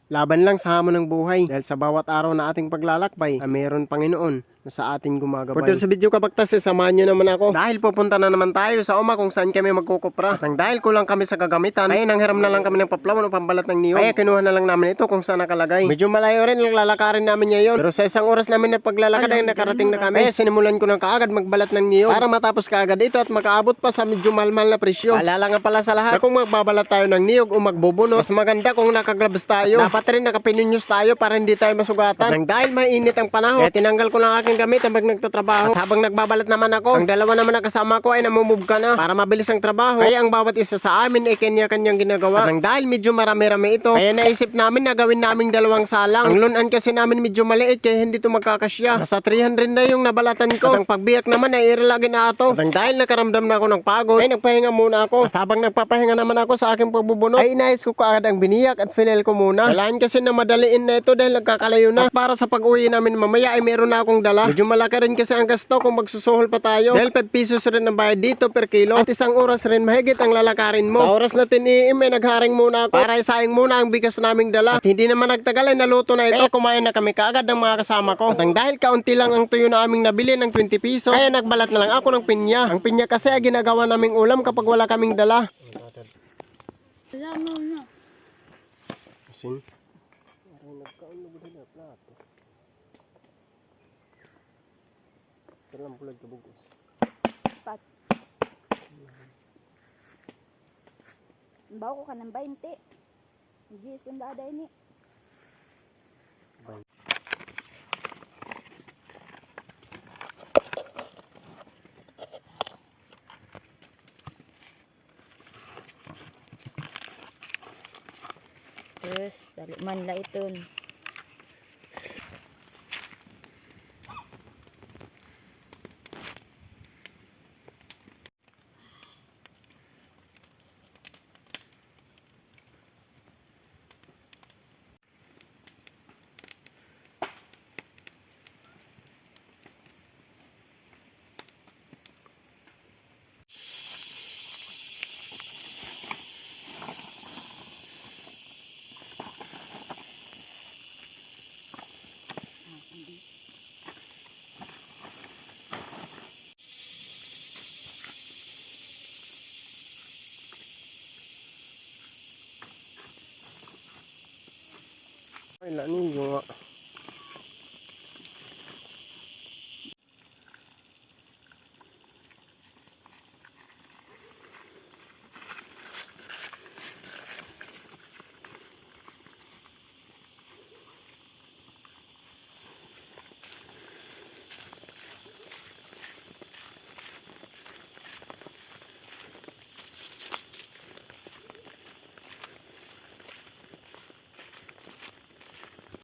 Laban lang sa hamon ng buhay dahil sa bawat araw na ating paglalakbay ay mayroon Panginoon na sa ating gumagabay. For sa video kabagtas, samahan nyo naman ako dahil pupunta na naman tayo sa Uma kung saan kami magkukupra. At dahil kulang kami sa kagamitan, ay nanghiram na lang kami ng paplawan o pambalat ng niyog. Kaya kinuha na lang namin ito kung saan nakalagay. Medyo malayo rin ang lalakarin namin ngayon, pero sa isang oras namin na paglalakad ay nakarating na kami. Kaya sinimulan ko na kaagad magbalat ng niyog para matapos kaagad ito at makaabot pa sa medyo malmal na presyo. Paalala nga pala sa lahat na kung magbabalat tayo ng niyog o magbubunot, mas maganda kung nakaglabs tayo. Dapat rin nakapinunyos tayo para hindi tayo masugatan. At dahil mainit ang panahon, kaya tinanggal ko lang aking gamit habang nagtatrabaho. At habang nagbabalat naman ako, ang dalawa naman na kasama ko ay namumove ka na para mabilis ang trabaho. Kaya ang bawat isa sa amin ay kanya-kanyang ginagawa. At dahil medyo marami-rami ito, kaya naisip namin na gawin naming dalawang salang. Ang lunan kasi namin medyo maliit kaya hindi ito magkakasya. Nasa 300 na yung nabalatan ko. At ang pagbiyak naman ay irilagin na ito. At dahil nakaramdam na ako ng pagod, ay nagpahinga muna ako. At habang nagpapahinga naman ako sa aking pagbubunot, ay inayos ko kaagad ang biniyak at final ko muna. Kailangan kasi na madaliin na ito dahil nagkakalayo na. At para sa pag-uwi namin mamaya ay meron na akong dala. Medyo malaki rin kasi ang gasto kung magsusuhol pa tayo. Dahil 5 pesos rin ang bayad dito per kilo. At isang oras rin mahigit ang lalakarin mo. Sa oras na tiniim ay nagharing muna ako para isayang muna ang bigas naming dala. At hindi naman nagtagal ay naluto na ito. Kaya kumain na kami kaagad ng mga kasama ko. At dahil kaunti lang ang tuyo na aming nabili ng 20 pesos, kaya nagbalat na lang ako ng pinya. Ang pinya kasi ay ginagawa naming ulam kapag wala kaming dala. Asin. Dalam bulan kebungkus. Pat. Bawa ko ka ng 20. Hindi sunda ada ini. Terus, dali man la iton. Ay, lani yung